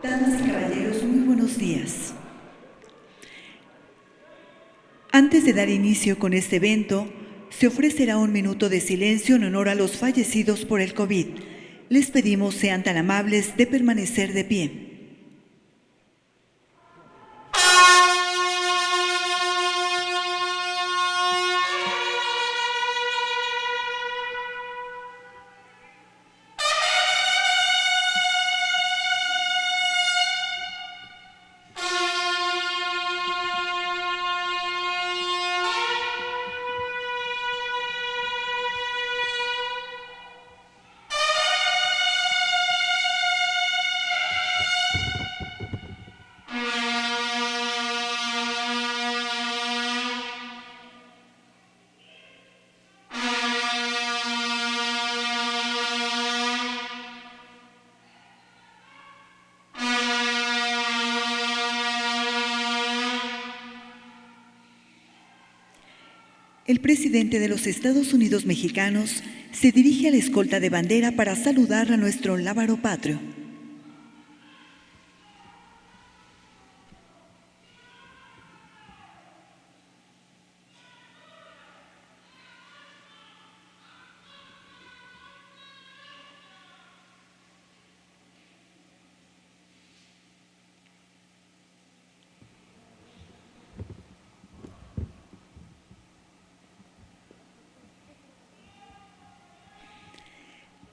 Damas y caballeros, muy buenos días. Antes de dar inicio con este evento, se ofrecerá un minuto de silencio en honor a los fallecidos por el COVID. Les pedimos sean tan amables de permanecer de pie. El presidente de los Estados Unidos mexicanos se dirige a la escolta de bandera para saludar a nuestro lábaro patrio.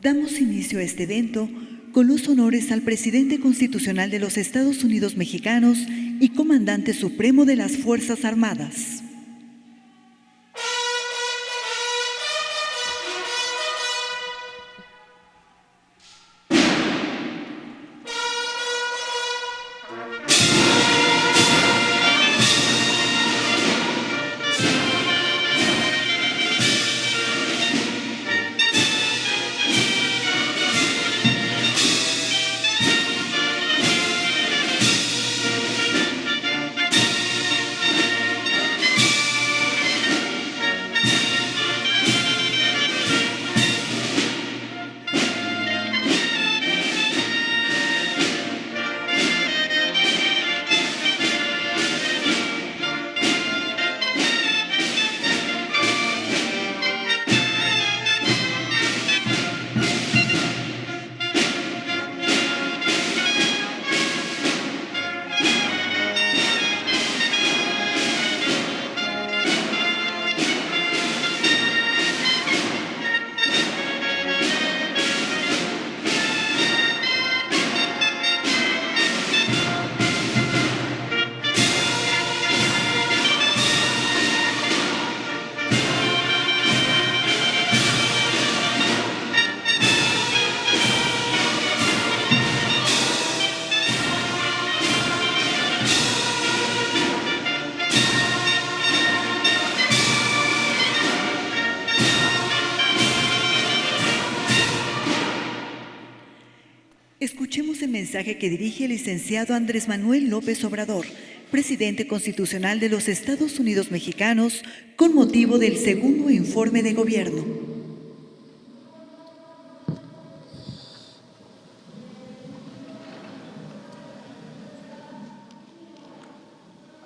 Damos inicio a este evento con los honores al presidente constitucional de los Estados Unidos mexicanos y comandante supremo de las Fuerzas Armadas. Escuchemos el mensaje que dirige el licenciado Andrés Manuel López Obrador, presidente constitucional de los Estados Unidos mexicanos, con motivo del segundo informe de gobierno.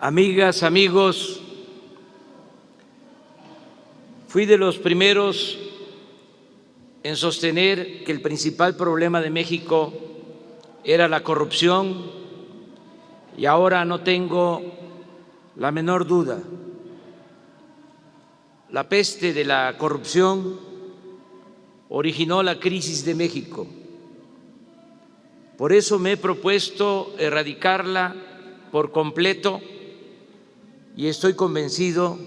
Amigas, amigos, fui de los primeros en sostener que el principal problema de México era la corrupción y ahora no tengo la menor duda. La peste de la corrupción originó la crisis de México. Por eso me he propuesto erradicarla por completo y estoy convencido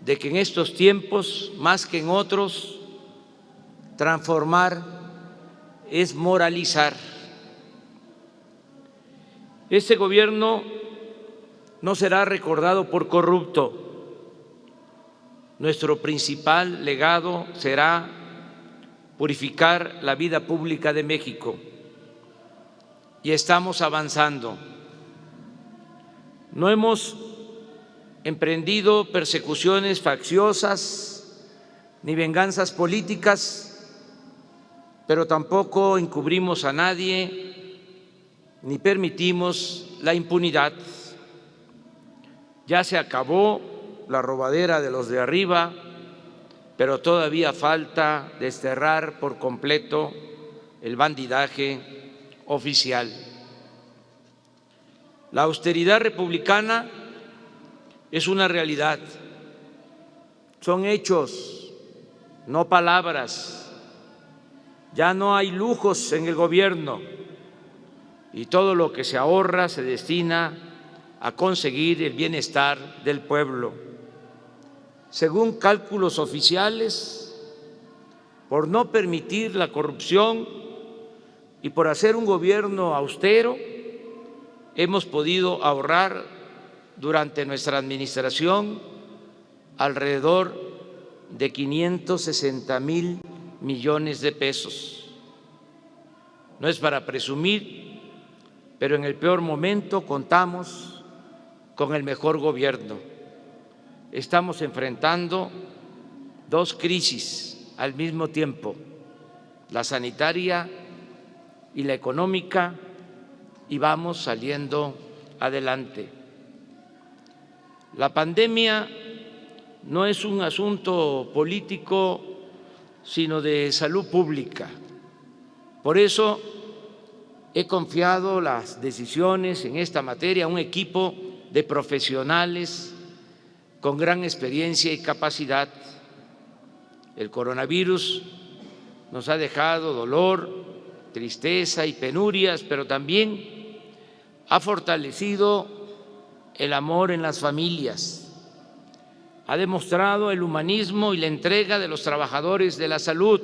de que en estos tiempos, más que en otros, transformar es moralizar. Este gobierno no será recordado por corrupto. Nuestro principal legado será purificar la vida pública de México. Y estamos avanzando. No hemos emprendido persecuciones facciosas ni venganzas políticas, pero tampoco encubrimos a nadie ni permitimos la impunidad. Ya se acabó la robadera de los de arriba, pero todavía falta desterrar por completo el bandidaje oficial. La austeridad republicana es una realidad, son hechos, no palabras. Ya no hay lujos en el gobierno y todo lo que se ahorra se destina a conseguir el bienestar del pueblo. Según cálculos oficiales, por no permitir la corrupción y por hacer un gobierno austero, hemos podido ahorrar durante nuestra administración alrededor de 560,000 millones de pesos. No es para presumir, pero en el peor momento contamos con el mejor gobierno. Estamos enfrentando dos crisis al mismo tiempo, la sanitaria y la económica, y vamos saliendo adelante. La pandemia no es un asunto político, sino de salud pública. Por eso he confiado las decisiones en esta materia a un equipo de profesionales con gran experiencia y capacidad. El coronavirus nos ha dejado dolor, tristeza y penurias, pero también ha fortalecido el amor en las familias, ha demostrado el humanismo y la entrega de los trabajadores de la salud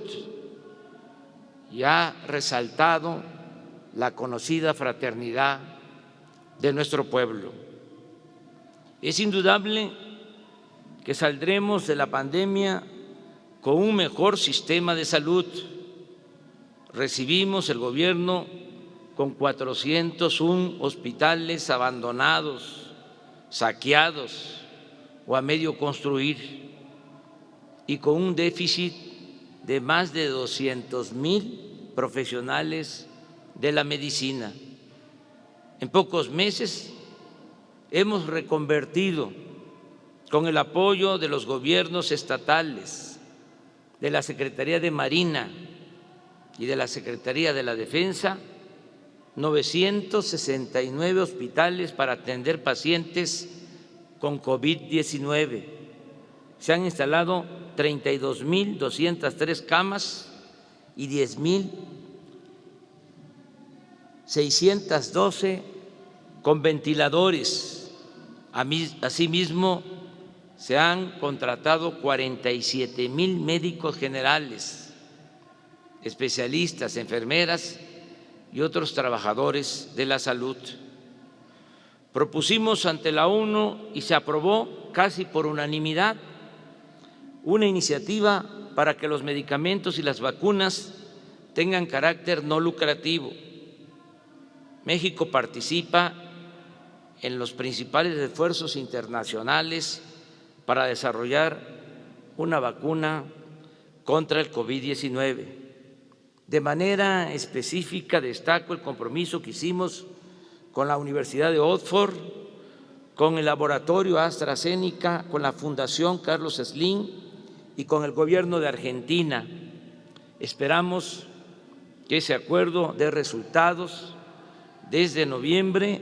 y ha resaltado la conocida fraternidad de nuestro pueblo. Es indudable que saldremos de la pandemia con un mejor sistema de salud. Recibimos el gobierno con 401 hospitales abandonados, saqueados o a medio construir, y con un déficit de más de 200,000 profesionales de la medicina. En pocos meses hemos reconvertido, con el apoyo de los gobiernos estatales, de la Secretaría de Marina y de la Secretaría de la Defensa, 969 hospitales para atender pacientes con COVID-19. Se han instalado 32,203 camas y 10,612 con ventiladores. Asimismo, se han contratado 47,000 médicos generales, especialistas, enfermeras y otros trabajadores de la salud. Propusimos ante la ONU y se aprobó casi por unanimidad una iniciativa para que los medicamentos y las vacunas tengan carácter no lucrativo. México participa en los principales esfuerzos internacionales para desarrollar una vacuna contra el COVID-19. De manera específica destaco el compromiso que hicimos con la Universidad de Oxford, con el laboratorio AstraZeneca, con la Fundación Carlos Slim y con el gobierno de Argentina. Esperamos que ese acuerdo dé resultados desde noviembre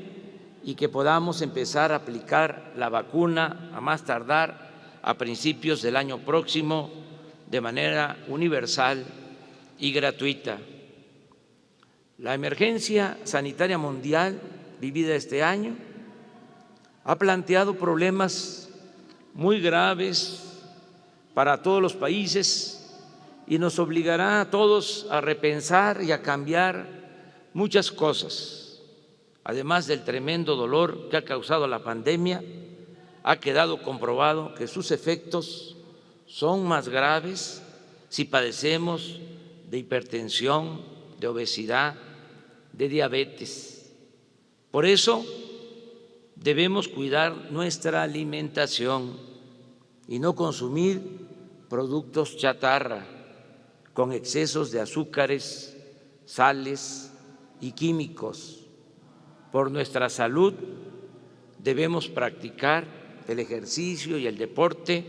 y que podamos empezar a aplicar la vacuna a más tardar a principios del año próximo de manera universal y gratuita. La emergencia sanitaria mundial vivida este año ha planteado problemas muy graves para todos los países y nos obligará a todos a repensar y a cambiar muchas cosas. Además del tremendo dolor que ha causado la pandemia, ha quedado comprobado que sus efectos son más graves si padecemos de hipertensión, de obesidad, de diabetes. Por eso debemos cuidar nuestra alimentación y no consumir productos chatarra con excesos de azúcares, sales y químicos. por nuestra salud, debemos practicar el ejercicio y el deporte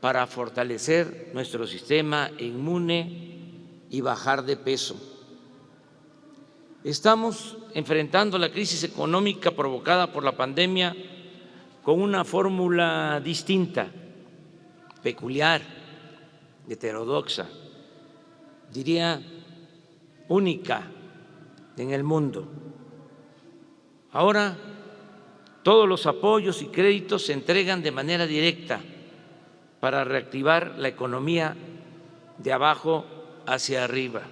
para fortalecer nuestro sistema inmune y bajar de peso. Estamos enfrentando la crisis económica provocada por la pandemia con una fórmula distinta, peculiar, heterodoxa, diría única en el mundo. Ahora todos los apoyos y créditos se entregan de manera directa para reactivar la economía de abajo hacia arriba.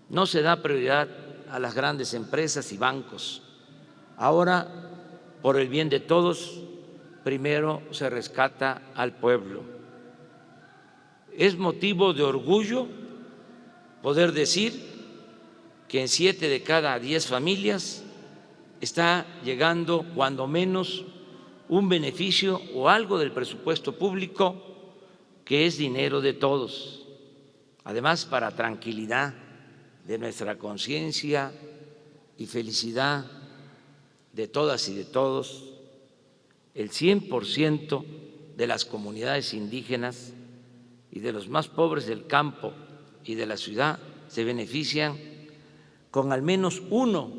No se da prioridad a las grandes empresas y bancos. Ahora, por el bien de todos, primero se rescata al pueblo. Es motivo de orgullo poder decir que en 7 de cada 10 familias está llegando cuando menos un beneficio o algo del presupuesto público que es dinero de todos. Además, para tranquilidad de nuestra conciencia y felicidad de todas y de todos, el 100% de las comunidades indígenas y de los más pobres del campo y de la ciudad se benefician con al menos uno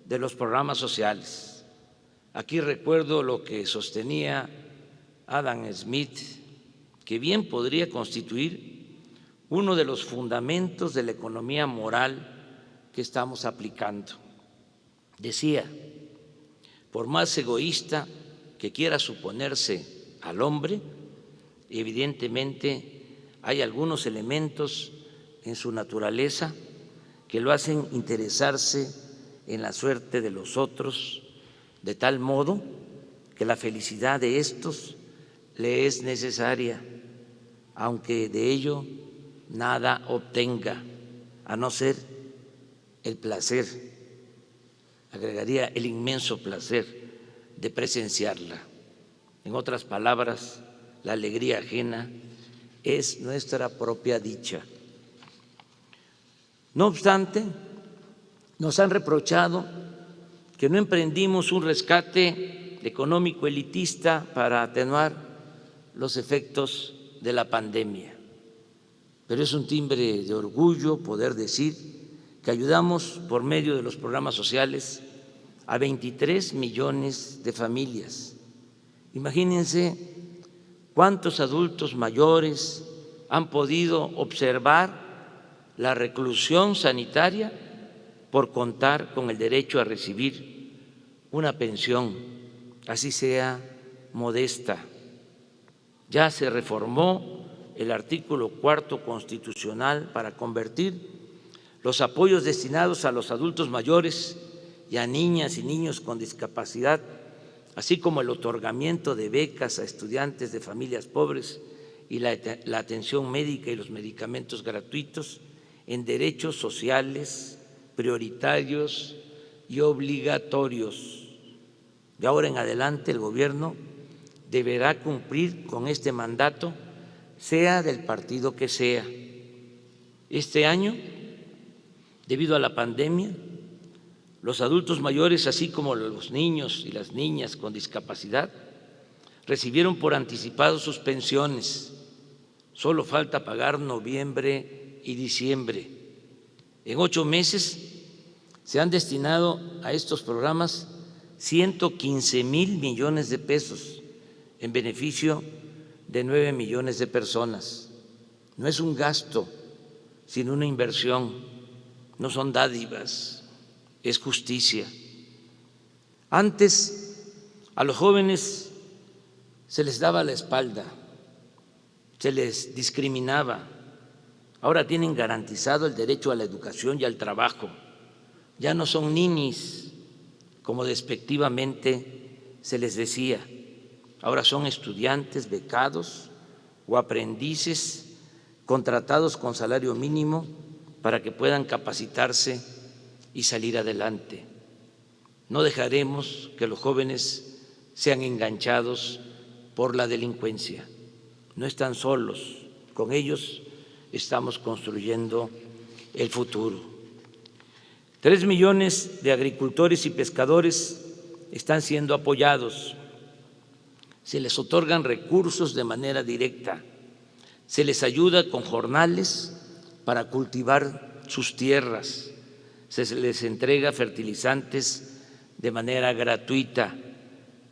de los programas sociales. Aquí recuerdo lo que sostenía Adam Smith, que bien podría constituir uno de los fundamentos de la economía moral que estamos aplicando. Decía, por más egoísta que quiera suponerse al hombre, evidentemente hay algunos elementos en su naturaleza que lo hacen interesarse en la suerte de los otros, de tal modo que la felicidad de estos le es necesaria, aunque de ello nada obtenga, a no ser el placer, agregaría el inmenso placer de presenciarla. En otras palabras, la alegría ajena es nuestra propia dicha. No obstante, nos han reprochado que no emprendimos un rescate económico elitista para atenuar los efectos de la pandemia. Pero es un timbre de orgullo poder decir que ayudamos por medio de los programas sociales a 23 millones de familias. Imagínense cuántos adultos mayores han podido observar la reclusión sanitaria por contar con el derecho a recibir una pensión, así sea modesta. Ya se reformó el artículo 4 constitucional para convertir los apoyos destinados a los adultos mayores y a niñas y niños con discapacidad, así como el otorgamiento de becas a estudiantes de familias pobres y la atención médica y los medicamentos gratuitos, en derechos sociales prioritarios y obligatorios. De ahora en adelante el gobierno deberá cumplir con este mandato, sea del partido que sea. Este año, debido a la pandemia, los adultos mayores, así como los niños y las niñas con discapacidad, recibieron por anticipado sus pensiones. Solo falta pagar noviembre y diciembre. En 8 meses se han destinado a estos programas 115,000 millones de pesos en beneficio de 9 millones de personas. No es un gasto, sino una inversión. No son dádivas, es justicia. Antes a los jóvenes se les daba la espalda, se les discriminaba. Ahora tienen garantizado el derecho a la educación y al trabajo. Ya no son ninis, como despectivamente se les decía. Ahora son estudiantes becados o aprendices contratados con salario mínimo para que puedan capacitarse y salir adelante. No dejaremos que los jóvenes sean enganchados por la delincuencia. No están solos, con ellos estamos construyendo el futuro. 3 millones de agricultores y pescadores están siendo apoyados. Se les otorgan recursos de manera directa. Se les ayuda con jornales para cultivar sus tierras. Se les entrega fertilizantes de manera gratuita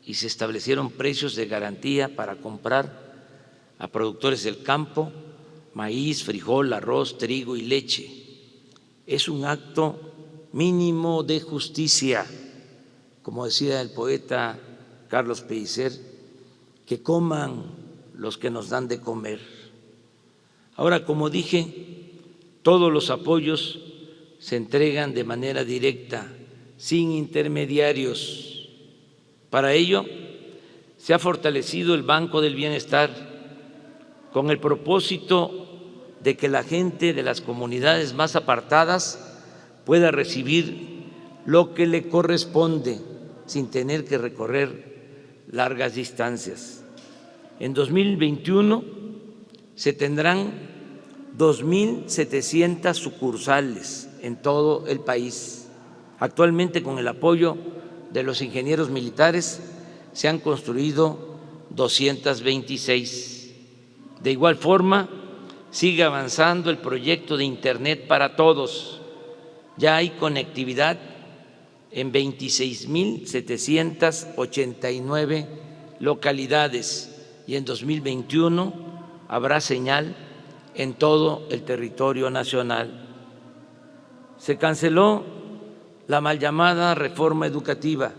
y se establecieron precios de garantía para comprar a productores del campo maíz, frijol, arroz, trigo y leche. Es un acto mínimo de justicia, como decía el poeta Carlos Pellicer, que coman los que nos dan de comer. Ahora, como dije, todos los apoyos se entregan de manera directa, sin intermediarios. Para ello, se ha fortalecido el Banco del Bienestar con el propósito de que la gente de las comunidades más apartadas pueda recibir lo que le corresponde sin tener que recorrer largas distancias. En 2021 se tendrán 2.700 sucursales en todo el país. Actualmente, con el apoyo de los ingenieros militares, se han construido 226. De igual forma, sigue avanzando el proyecto de Internet para todos. Ya hay conectividad en 26.789 localidades y en 2021 habrá señal en todo el territorio nacional. Se canceló la mal llamada reforma educativa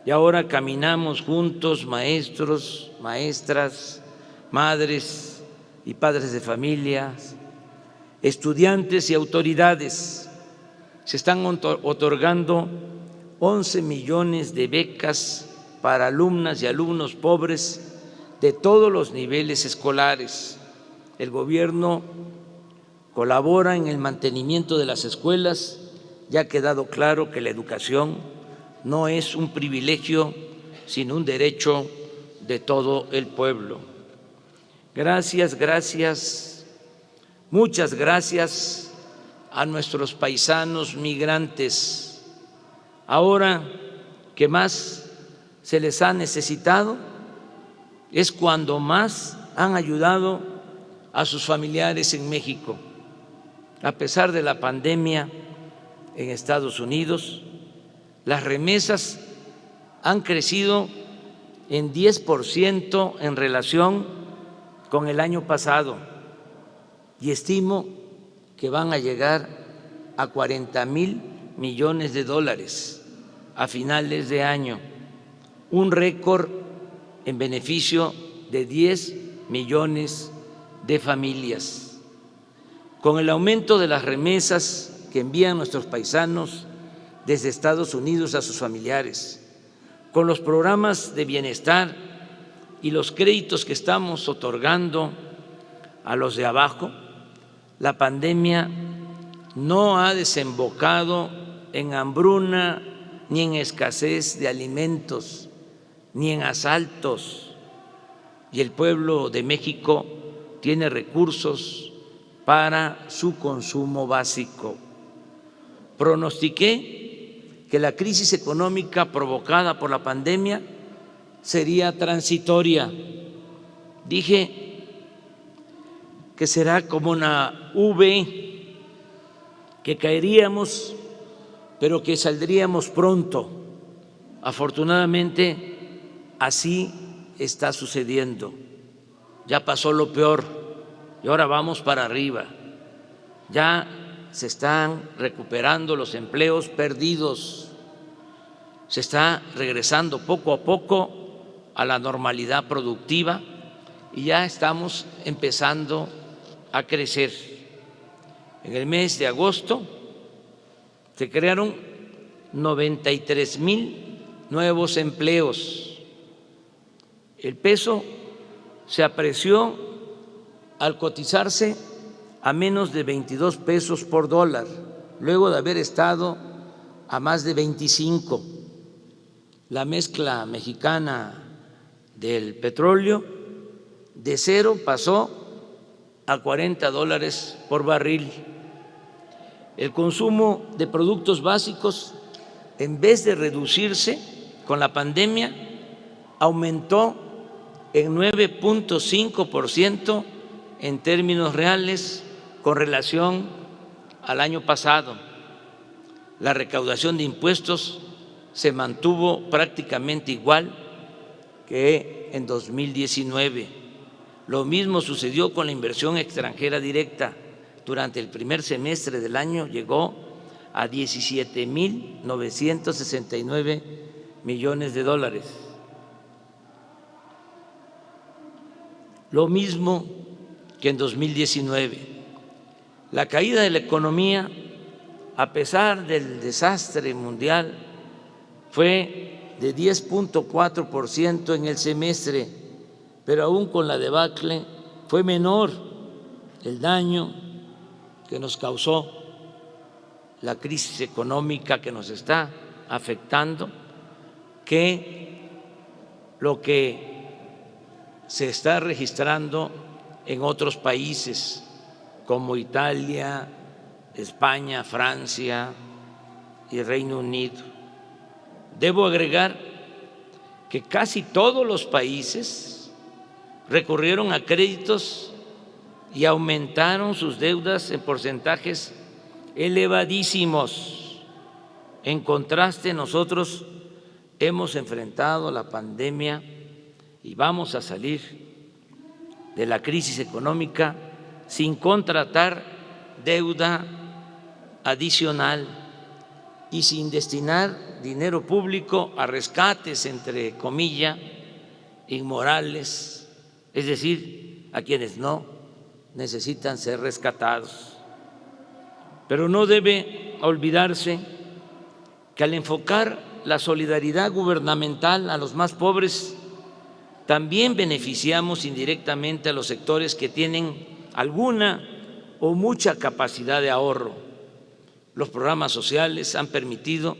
y ahora caminamos juntos, maestros, maestras, madres y padres de familias, estudiantes y autoridades. Se están otorgando 11 millones de becas para alumnas y alumnos pobres de todos los niveles escolares. El gobierno colabora en el mantenimiento de las escuelas. Ya ha quedado claro que la educación no es un privilegio, sino un derecho de todo el pueblo. Gracias, muchas gracias a nuestros paisanos migrantes. Ahora que más se les ha necesitado es cuando más han ayudado a sus familiares en México. A pesar de la pandemia en Estados Unidos, las remesas han crecido en 10% en relación con el año pasado y estimo que van a llegar a 40,000 millones de dólares a finales de año, un récord en beneficio de 10 millones de familias. Con el aumento de las remesas que envían nuestros paisanos desde Estados Unidos a sus familiares, con los programas de bienestar y los créditos que estamos otorgando a los de abajo, la pandemia no ha desembocado en hambruna, ni en escasez de alimentos, ni en asaltos, y el pueblo de México tiene recursos para su consumo básico. Pronostiqué que la crisis económica provocada por la pandemia sería transitoria. Dije que será como una V, que caeríamos, pero que saldríamos pronto. Afortunadamente, así está sucediendo. Ya pasó lo peor y ahora vamos para arriba. Ya se están recuperando los empleos perdidos, se está regresando poco a poco a la normalidad productiva y ya estamos empezando a crecer. En el mes de agosto se crearon 93,000 nuevos empleos. El peso se apreció al cotizarse a menos de 22 pesos por dólar, luego de haber estado a más de 25. La mezcla mexicana del petróleo de 0 pasó a $40 por barril. El consumo de productos básicos, en vez de reducirse con la pandemia, aumentó en 9.5% en términos reales con relación al año pasado. La recaudación de impuestos se mantuvo prácticamente igual que en 2019. Lo mismo sucedió con la inversión extranjera directa. Durante el primer semestre del año llegó a 17.969 millones de dólares. Lo mismo que en 2019. La caída de la economía, a pesar del desastre mundial, fue de 10.4% en el semestre, pero aún con la debacle fue menor el daño que nos causó la crisis económica que nos está afectando que lo que se está registrando en otros países como Italia, España, Francia y Reino Unido. Debo agregar que casi todos los países recurrieron a créditos y aumentaron sus deudas en porcentajes elevadísimos. En contraste, nosotros hemos enfrentado la pandemia y vamos a salir de la crisis económica sin contratar deuda adicional y sin destinar dinero público a rescates, entre comillas, inmorales, es decir, a quienes no necesitan ser rescatados. Pero no debe olvidarse que al enfocar la solidaridad gubernamental a los más pobres, también beneficiamos indirectamente a los sectores que tienen alguna o mucha capacidad de ahorro. Los programas sociales han permitido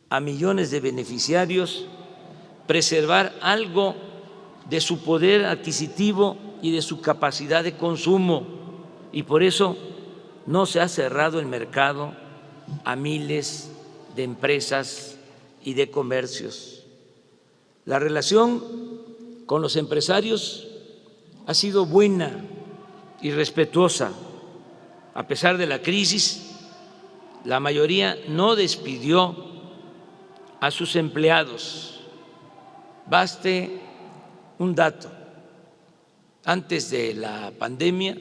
a millones de beneficiarios preservar algo de su poder adquisitivo y de su capacidad de consumo, y por eso no se ha cerrado el mercado a miles de empresas y de comercios. La relación con los empresarios ha sido buena y respetuosa. A pesar de la crisis, la mayoría no despidió a sus empleados. Baste un dato. Antes de la pandemia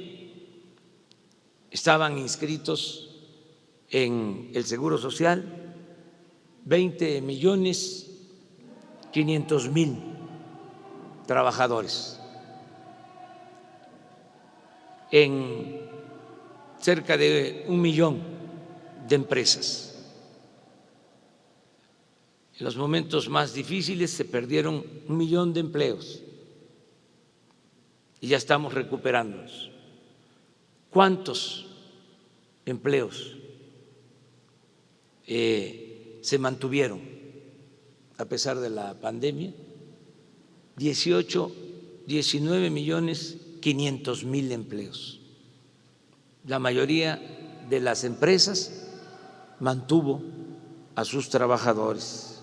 estaban inscritos en el Seguro Social 20.500.000 trabajadores en cerca de 1 millón de empresas. En los momentos más difíciles se perdieron 1 millón de empleos y ya estamos recuperándonos. ¿Cuántos empleos se mantuvieron a pesar de la pandemia? 19.500.000 empleos. La mayoría de las empresas mantuvo a sus trabajadores.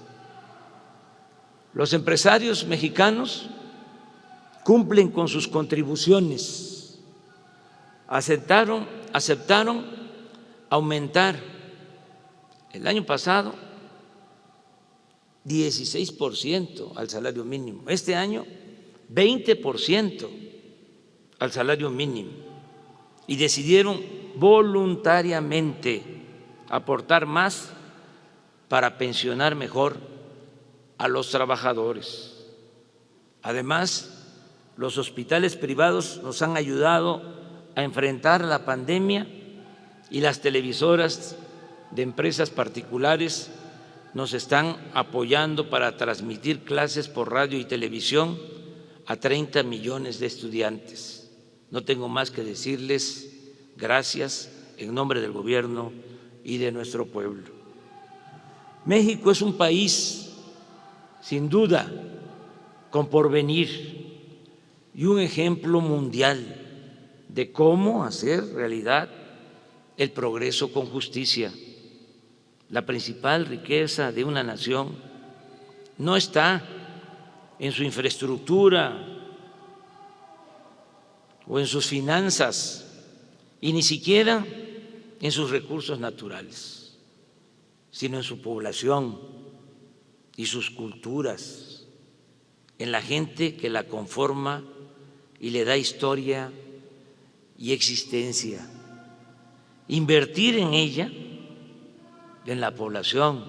Los empresarios mexicanos cumplen con sus contribuciones, aceptaron aumentar el año pasado 16% al salario mínimo, este año 20% al salario mínimo, y decidieron voluntariamente aportar más para pensionar mejor a los trabajadores. Además, los hospitales privados nos han ayudado a enfrentar la pandemia y las televisoras de empresas particulares nos están apoyando para transmitir clases por radio y televisión a 30 millones de estudiantes. No tengo más que decirles gracias en nombre del gobierno y de nuestro pueblo. México es un país, sin duda, con porvenir y un ejemplo mundial de cómo hacer realidad el progreso con justicia. La principal riqueza de una nación no está en su infraestructura o en sus finanzas, y ni siquiera en sus recursos naturales, sino en su población y sus culturas, en la gente que la conforma y le da historia y existencia. Invertir en ella, en la población,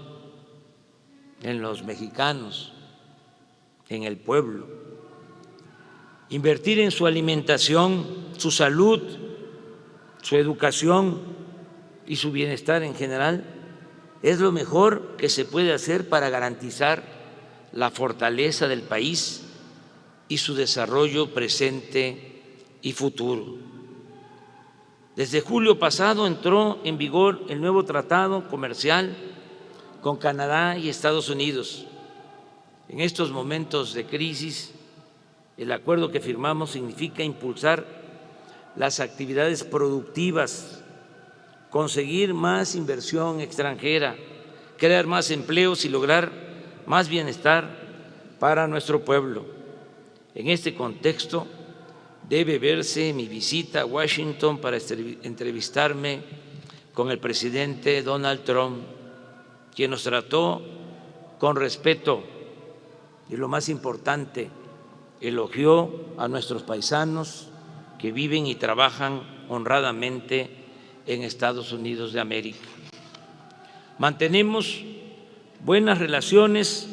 en los mexicanos, en el pueblo, invertir en su alimentación, su salud, su educación y su bienestar en general, es lo mejor que se puede hacer para garantizar la fortaleza del país y su desarrollo presente y futuro. Desde julio pasado entró en vigor el nuevo tratado comercial con Canadá y Estados Unidos. En estos momentos de crisis, el acuerdo que firmamos significa impulsar las actividades productivas, conseguir más inversión extranjera, crear más empleos y lograr más bienestar para nuestro pueblo. En este contexto debe verse mi visita a Washington para entrevistarme con el presidente Donald Trump, quien nos trató con respeto y, lo más importante, elogió a nuestros paisanos que viven y trabajan honradamente en Estados Unidos de América. Mantenemos buenas relaciones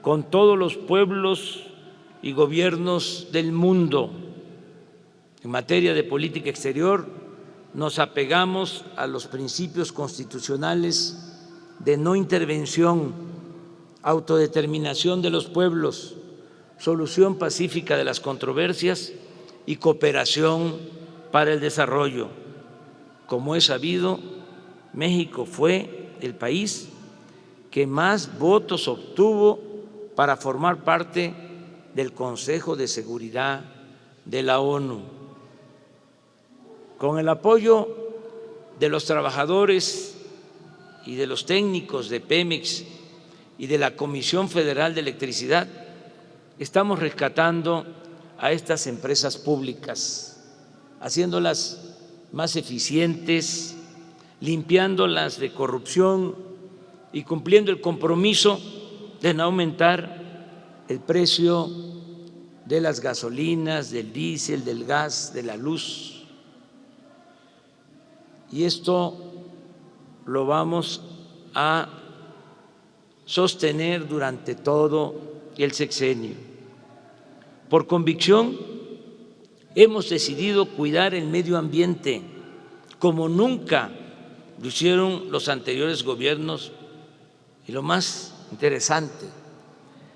con todos los pueblos y gobiernos del mundo. En materia de política exterior, nos apegamos a los principios constitucionales de no intervención, autodeterminación de los pueblos, solución pacífica de las controversias y cooperación para el desarrollo. Como es sabido, México fue el país que más votos obtuvo para formar parte del Consejo de Seguridad de la ONU. Con el apoyo de los trabajadores y de los técnicos de Pemex y de la Comisión Federal de Electricidad, estamos rescatando a estas empresas públicas, haciéndolas más eficientes, limpiándolas de corrupción y cumpliendo el compromiso de no aumentar el precio de las gasolinas, del diésel, del gas, de la luz. Y esto lo vamos a sostener durante todo el sexenio. Por convicción, hemos decidido cuidar el medio ambiente como nunca lo hicieron los anteriores gobiernos, y lo más interesante,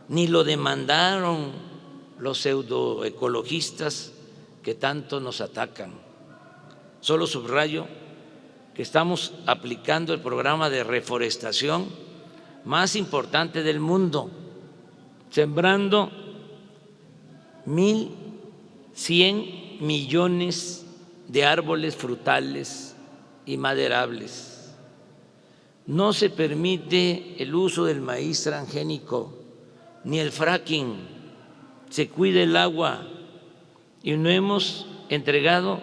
ni lo demandaron los pseudoecologistas que tanto nos atacan. Solo subrayo que estamos aplicando el programa de reforestación más importante del mundo, sembrando 1.100 millones de árboles frutales y maderables. No se permite el uso del maíz transgénico ni el fracking, se cuida el agua y no hemos entregado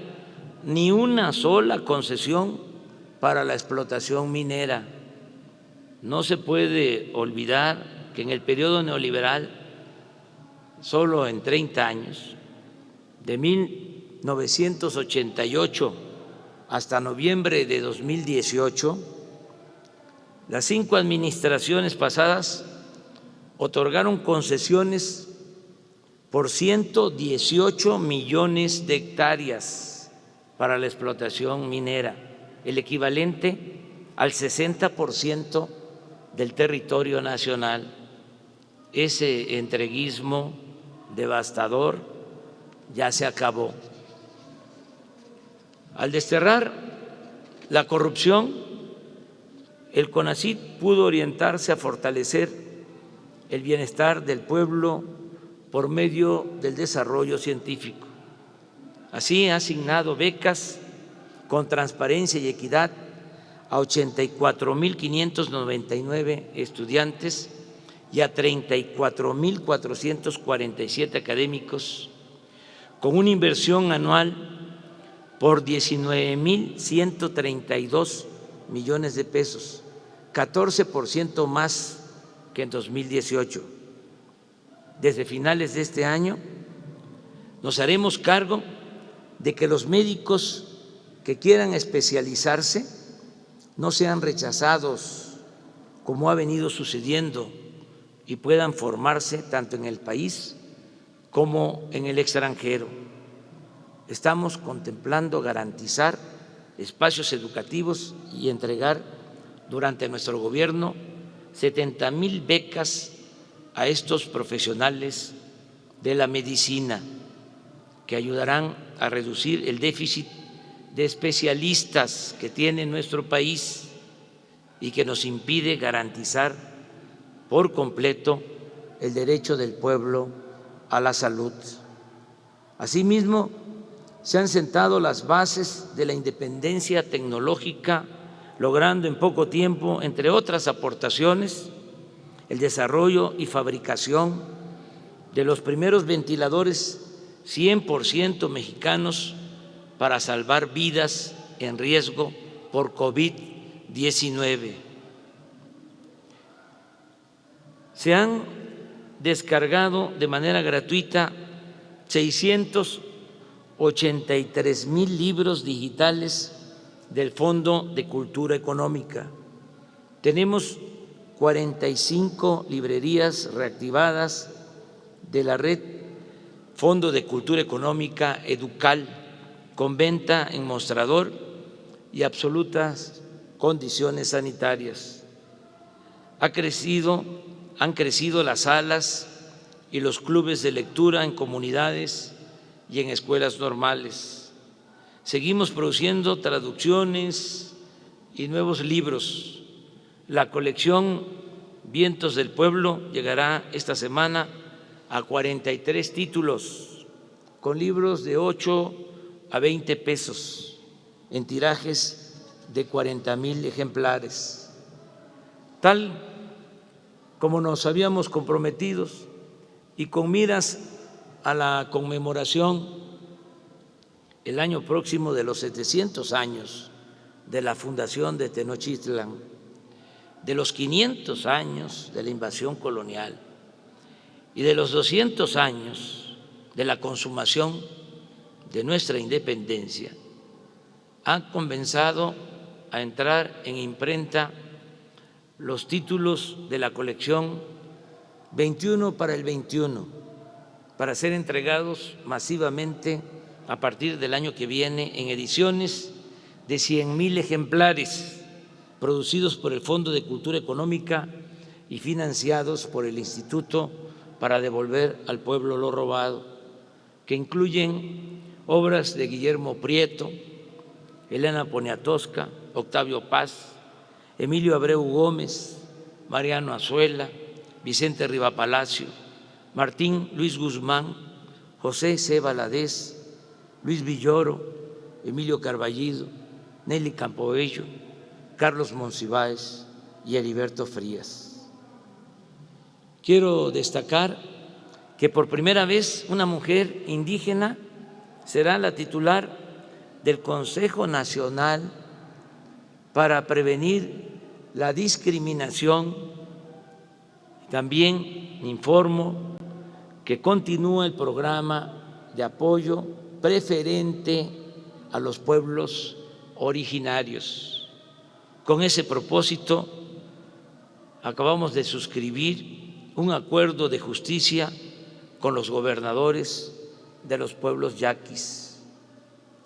ni una sola concesión para la explotación minera. No se puede olvidar que en el periodo neoliberal, solo en 30 años, de 1988 hasta noviembre de 2018, las 5 administraciones pasadas otorgaron concesiones por 118 millones de hectáreas para la explotación minera, el equivalente al 60% del territorio nacional. Ese entreguismo devastador ya se acabó. Al desterrar la corrupción, el CONACYT pudo orientarse a fortalecer el bienestar del pueblo por medio del desarrollo científico. Así ha asignado becas con transparencia y equidad a 84.599 estudiantes y a 34.447 académicos, con una inversión anual por 19.132 millones de pesos, 14% más que en 2018. Desde finales de este año nos haremos cargo de que los médicos que quieran especializarse no sean rechazados, como ha venido sucediendo, y puedan formarse tanto en el país como en el extranjero. Estamos contemplando garantizar espacios educativos y entregar durante nuestro gobierno 70,000 becas a estos profesionales de la medicina, que ayudarán a reducir el déficit de especialistas que tiene nuestro país y que nos impide garantizar por completo el derecho del pueblo a la salud. Asimismo, se han sentado las bases de la independencia tecnológica, logrando en poco tiempo, entre otras aportaciones, el desarrollo y fabricación de los primeros ventiladores 100% mexicanos para salvar vidas en riesgo por COVID-19. Se han descargado de manera gratuita 683,000 libros digitales del Fondo de Cultura Económica. Tenemos 45 librerías reactivadas de la red Fondo de Cultura Económica Educal, con venta en mostrador y absolutas condiciones sanitarias. Han crecido las salas y los clubes de lectura en comunidades y en escuelas normales. Seguimos produciendo traducciones y nuevos libros. La colección Vientos del Pueblo llegará esta semana a 43 títulos, con libros de 8 a 20 pesos, en tirajes de 40,000 ejemplares. Tal como nos habíamos comprometido y con miras a la conmemoración el año próximo de los 700 años de la fundación de Tenochtitlan, de los 500 años de la invasión colonial y de los 200 años de la consumación de nuestra independencia, han comenzado a entrar en imprenta los títulos de la colección 21 para el 21, para ser entregados masivamente a partir del año que viene en ediciones de 100,000 ejemplares producidos por el Fondo de Cultura Económica y financiados por el Instituto para Devolver al Pueblo lo Robado, que incluyen obras de Guillermo Prieto, Elena Poniatowska, Octavio Paz, Emilio Abreu Gómez, Mariano Azuela, Vicente Rivapalacio, Martín Luis Guzmán, José C. Valadez, Luis Villoro, Emilio Carballido, Nelly Campoello, Carlos Monsiváis y Heriberto Frías. Quiero destacar que por primera vez una mujer indígena será la titular del Consejo Nacional para Prevenir la Discriminación. También informo que continúa el programa de apoyo preferente a los pueblos originarios. Con ese propósito, acabamos de suscribir un acuerdo de justicia con los gobernadores de los pueblos yaquis.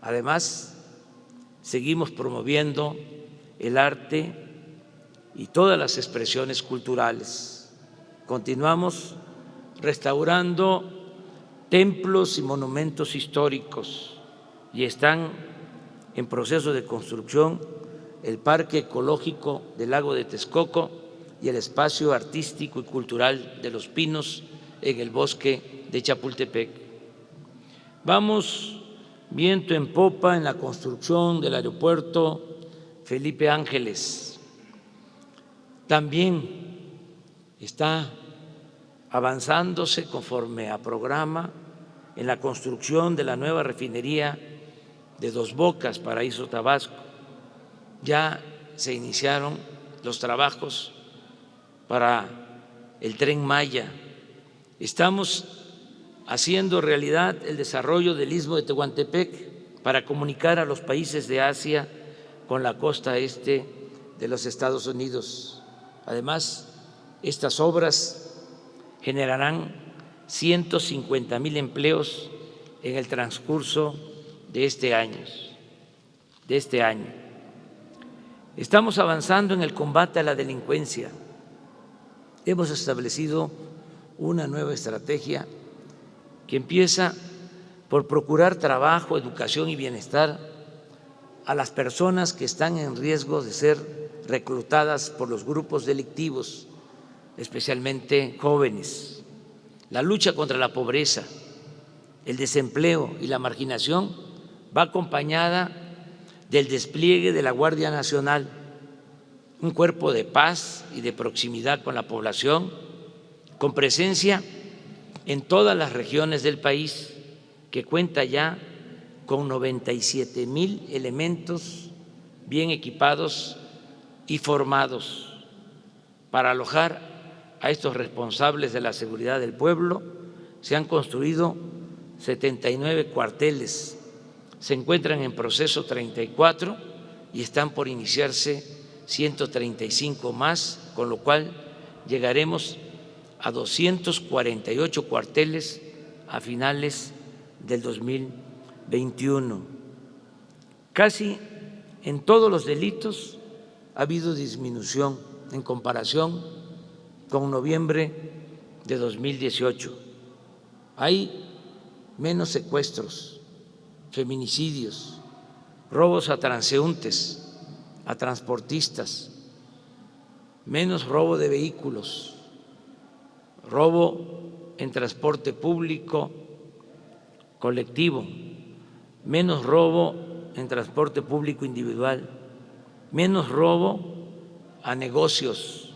Además, seguimos promoviendo el arte y todas las expresiones culturales. Continuamos restaurando templos y monumentos históricos y están en proceso de construcción el Parque Ecológico del Lago de Texcoco y el Espacio Artístico y Cultural de los Pinos en el Bosque de Chapultepec. Vamos viento en popa en la construcción del aeropuerto Felipe Ángeles. También está avanzándose conforme a programa en la construcción de la nueva refinería de Dos Bocas, Paraíso Tabasco. Ya se iniciaron los trabajos para el Tren Maya. Estamos haciendo realidad el desarrollo del Istmo de Tehuantepec para comunicar a los países de Asia con la costa este de los Estados Unidos. Además, estas obras generarán 150,000 empleos en el transcurso de este año. Estamos avanzando en el combate a la delincuencia. Hemos establecido una nueva estrategia que empieza por procurar trabajo, educación y bienestar a las personas que están en riesgo de ser reclutadas por los grupos delictivos, especialmente jóvenes. La lucha contra la pobreza, el desempleo y la marginación va acompañada del despliegue de la Guardia Nacional, un cuerpo de paz y de proximidad con la población, con presencia en todas las regiones del país, que cuenta ya con 97,000 elementos bien equipados y formados para alojar a estos responsables de la seguridad del pueblo. Se han construido 79 cuarteles, se encuentran en proceso 34 y están por iniciarse 135 más, con lo cual llegaremos a 248 cuarteles a finales del 2021. Casi en todos los delitos ha habido disminución en comparación con noviembre de 2018. Hay menos secuestros, feminicidios, robos a transeúntes, a transportistas, menos robo de vehículos, robo en transporte público colectivo, menos robo en transporte público individual, menos robo a negocios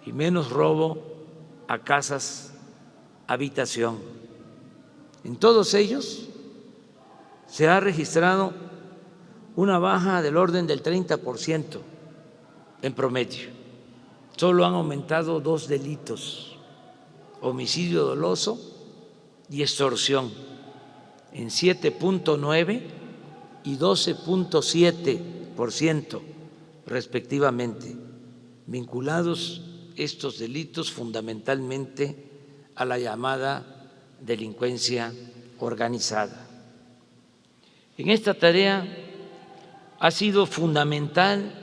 y menos robo a casas habitación. En todos ellos se ha registrado una baja del orden del 30% en promedio. Solo han aumentado 2 delitos: homicidio doloso y extorsión, en 7.9 y 12.7% respectivamente, vinculados estos delitos fundamentalmente a la llamada delincuencia organizada. En esta tarea ha sido fundamental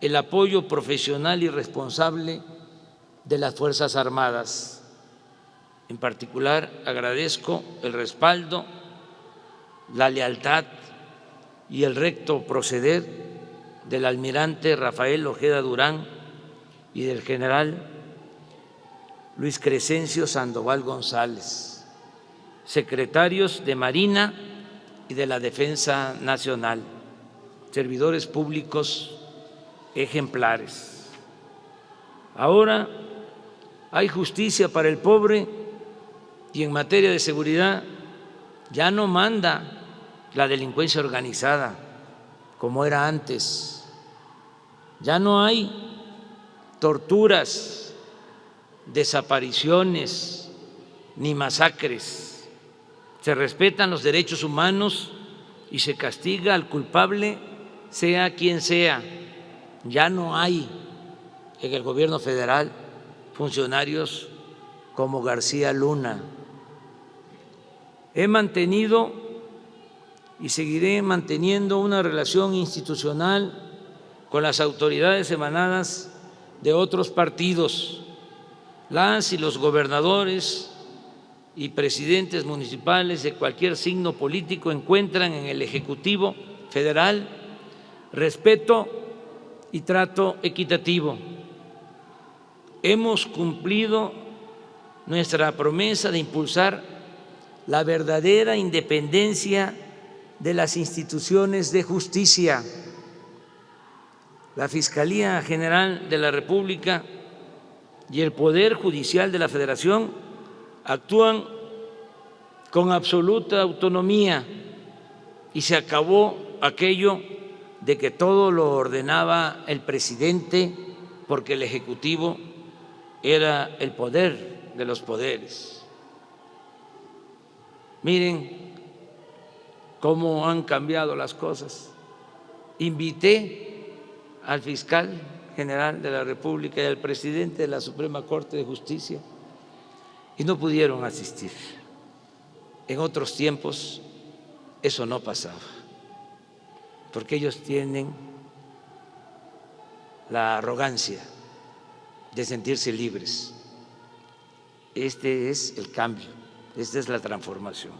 el apoyo profesional y responsable de las Fuerzas Armadas. En particular, agradezco el respaldo, la lealtad y el recto proceder del almirante Rafael Ojeda Durán y del general Luis Crescencio Sandoval González, secretarios de Marina y de la Defensa Nacional, servidores públicos ejemplares. Ahora hay justicia para el pobre y en materia de seguridad ya no manda la delincuencia organizada como era antes. Ya no hay torturas, desapariciones ni masacres. Se respetan los derechos humanos y se castiga al culpable, sea quien sea. Ya no hay en el gobierno federal funcionarios como García Luna. He mantenido y seguiré manteniendo una relación institucional con las autoridades emanadas de otros partidos. Las y los gobernadores y presidentes municipales de cualquier signo político encuentran en el Ejecutivo Federal respeto y trato equitativo. Hemos cumplido nuestra promesa de impulsar la verdadera independencia de las instituciones de justicia. La Fiscalía General de la República y el Poder Judicial de la Federación actúan con absoluta autonomía y se acabó aquello de que todo lo ordenaba el presidente porque el Ejecutivo era el poder de los poderes. Miren cómo han cambiado las cosas. Invité al fiscal general de la República y al presidente de la Suprema Corte de Justicia y no pudieron asistir. En otros tiempos eso no pasaba, porque ellos tienen la arrogancia de sentirse libres. Este es el cambio, esta es la transformación.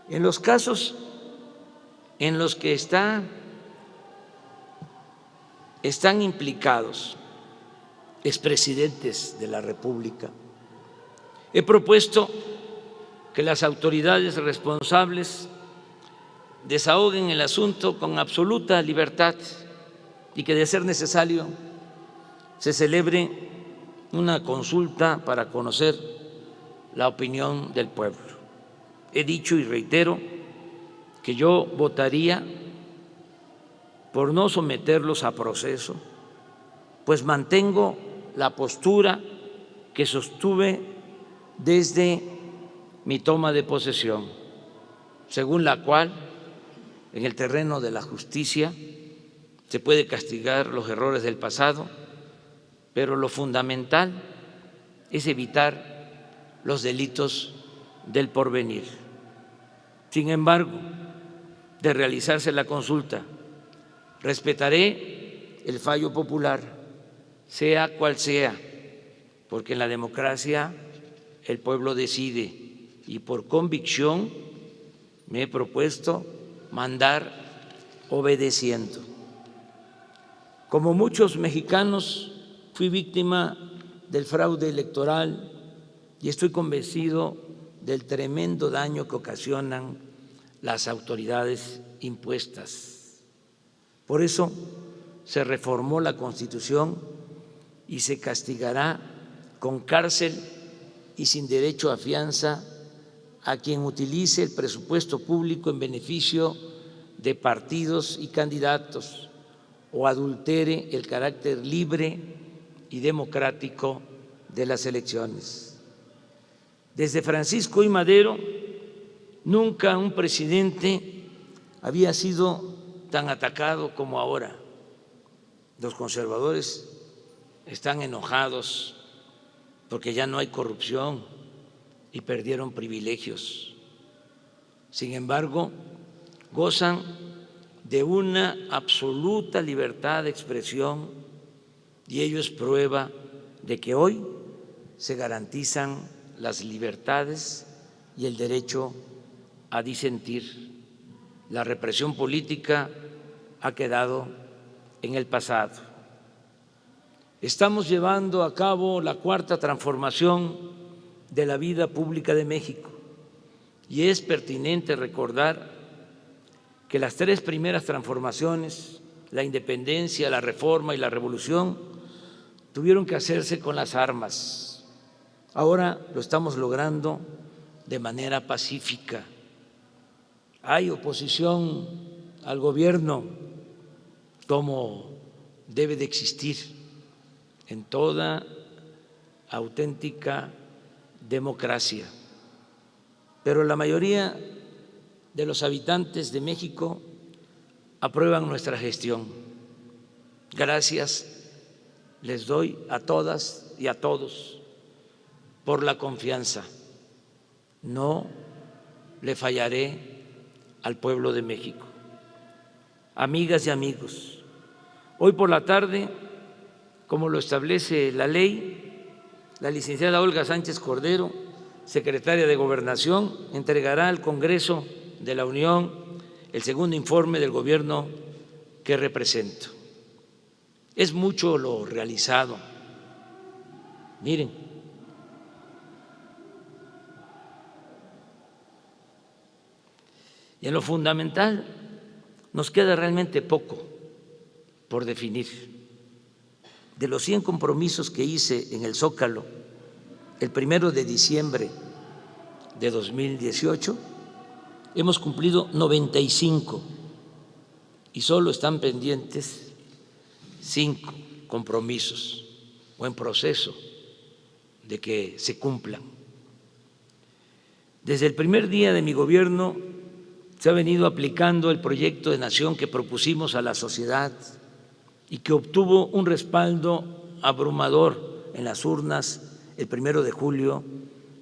En los casos en los que están implicados expresidentes de la República, he propuesto que las autoridades responsables desahoguen el asunto con absoluta libertad y que, de ser necesario, se celebre una consulta para conocer la opinión del pueblo. He dicho y reitero que yo votaría por no someterlos a proceso, pues mantengo la postura que sostuve desde mi toma de posesión, según la cual en el terreno de la justicia se puede castigar los errores del pasado, pero lo fundamental es evitar los delitos del porvenir. Sin embargo, de realizarse la consulta, respetaré el fallo popular, sea cual sea, porque en la democracia el pueblo decide y por convicción me he propuesto mandar obedeciendo. Como muchos mexicanos, fui víctima del fraude electoral y estoy convencido del tremendo daño que ocasionan las autoridades impuestas. Por eso se reformó la Constitución y se castigará con cárcel y sin derecho a fianza a quien utilice el presupuesto público en beneficio de partidos y candidatos o adultere el carácter libre y democrático de las elecciones. Desde Francisco I. Madero, nunca un presidente había sido tan atacado como ahora. Los conservadores están enojados porque ya no hay corrupción y perdieron privilegios. Sin embargo, gozan de una absoluta libertad de expresión y ello es prueba de que hoy se garantizan las libertades y el derecho a disentir. La represión política ha quedado en el pasado. Estamos llevando a cabo la cuarta transformación de la vida pública de México y es pertinente recordar que las tres primeras transformaciones, la independencia, la reforma y la revolución, tuvieron que hacerse con las armas. Ahora lo estamos logrando de manera pacífica. Hay oposición al gobierno, como debe de existir en toda auténtica democracia. Pero la mayoría de los habitantes de México aprueban nuestra gestión. Gracias les doy a todas y a todos por la confianza. No le fallaré al pueblo de México. Amigas y amigos, hoy por la tarde, como lo establece la ley, la licenciada Olga Sánchez Cordero, secretaria de Gobernación, entregará al Congreso de la Unión el segundo informe del gobierno que represento. Es mucho lo realizado. Miren, Y en lo fundamental nos queda realmente poco por definir. De los 100 compromisos que hice en el Zócalo el 1 de diciembre de 2018, hemos cumplido 95 y solo están pendientes 5 compromisos o en proceso de que se cumplan. Desde el primer día de mi gobierno se ha venido aplicando el proyecto de nación que propusimos a la sociedad y que obtuvo un respaldo abrumador en las urnas el 1 de julio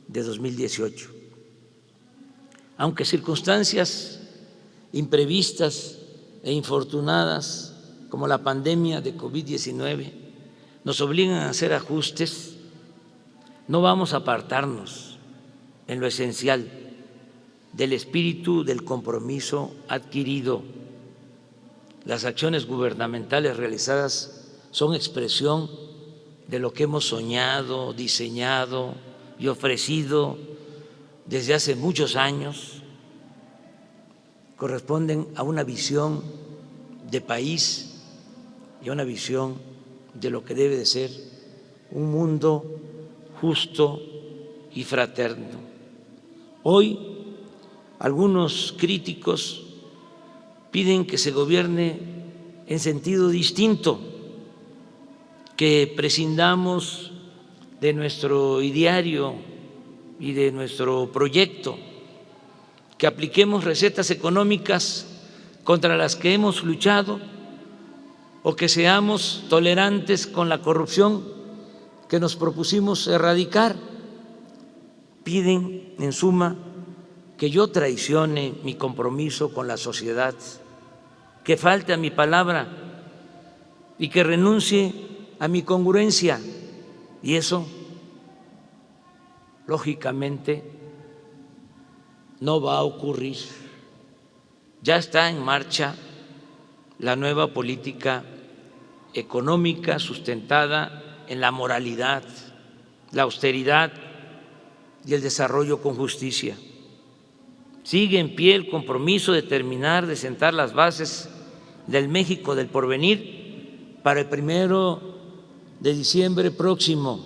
de 2018. Aunque circunstancias imprevistas e infortunadas como la pandemia de COVID-19 nos obligan a hacer ajustes, no vamos a apartarnos en lo esencial del espíritu del compromiso adquirido. Las acciones gubernamentales realizadas son expresión de lo que hemos soñado, diseñado y ofrecido desde hace muchos años. Corresponden a una visión de país y a una visión de lo que debe de ser un mundo justo y fraterno. Hoy algunos críticos piden que se gobierne en sentido distinto, que prescindamos de nuestro ideario y de nuestro proyecto, que apliquemos recetas económicas contra las que hemos luchado o que seamos tolerantes con la corrupción que nos propusimos erradicar. Piden, en suma, que yo traicione mi compromiso con la sociedad, que falte a mi palabra y que renuncie a mi congruencia. Y eso, lógicamente, no va a ocurrir. Ya está en marcha la nueva política económica sustentada en la moralidad, la austeridad y el desarrollo con justicia. Sigue en pie el compromiso de terminar de sentar las bases del México del porvenir para el 1 de diciembre próximo,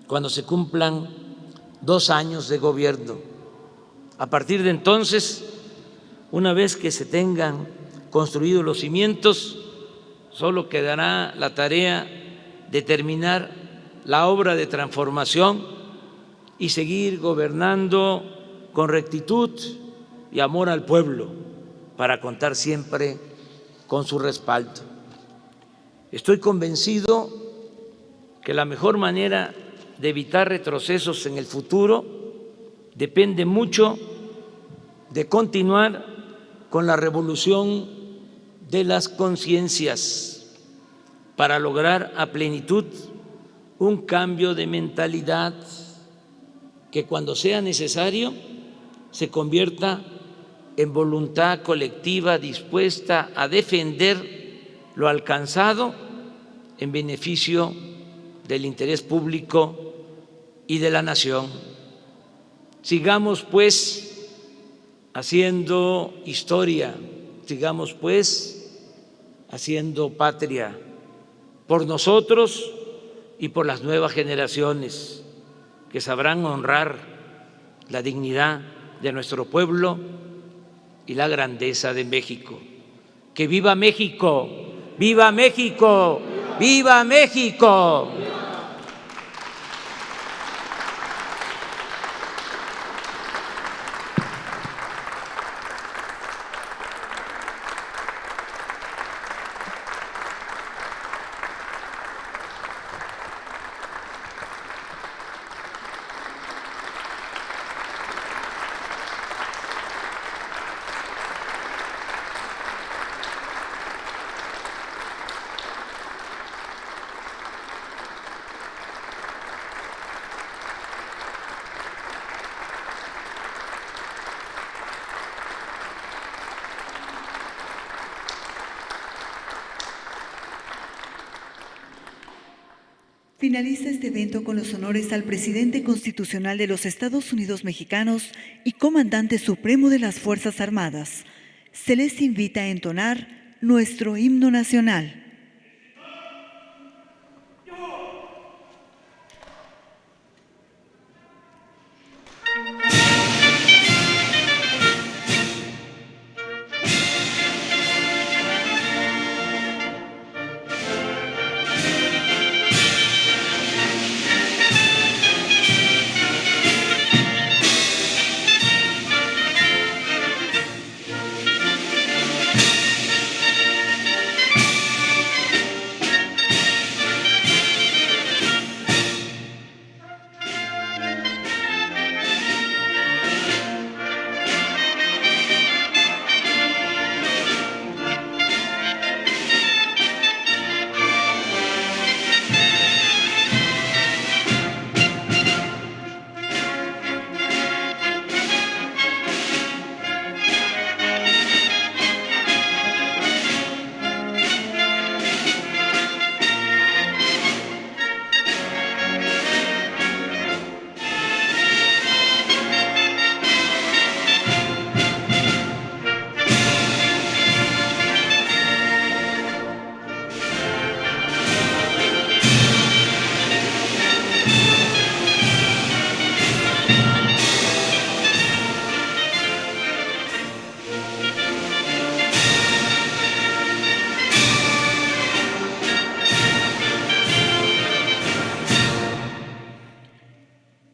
cuando se cumplan 2 años de gobierno. A partir de entonces, una vez que se tengan construidos los cimientos, solo quedará la tarea de terminar la obra de transformación y seguir gobernando con rectitud y amor al pueblo para contar siempre con su respaldo. Estoy convencido que la mejor manera de evitar retrocesos en el futuro depende mucho de continuar con la revolución de las conciencias para lograr a plenitud un cambio de mentalidad que, cuando sea necesario, se convierta en voluntad colectiva dispuesta a defender lo alcanzado en beneficio del interés público y de la nación. Sigamos pues haciendo historia, sigamos pues haciendo patria por nosotros y por las nuevas generaciones que sabrán honrar la dignidad de nuestro pueblo y la grandeza de México. ¡Que viva México! ¡Viva México! ¡Viva México! Finaliza este evento con los honores al presidente constitucional de los Estados Unidos mexicanos y comandante supremo de las Fuerzas Armadas. Se les invita a entonar nuestro himno nacional.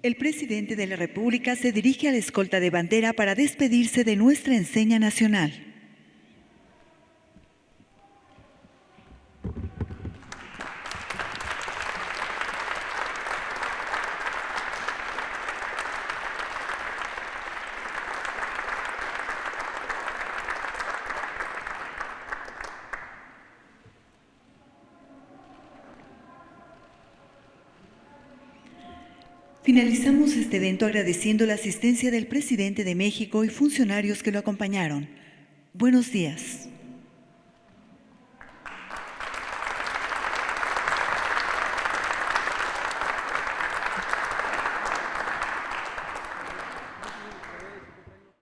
El presidente de la República se dirige a la escolta de bandera para despedirse de nuestra enseña nacional. Finalizamos este evento agradeciendo la asistencia del presidente de México y funcionarios que lo acompañaron. Buenos días.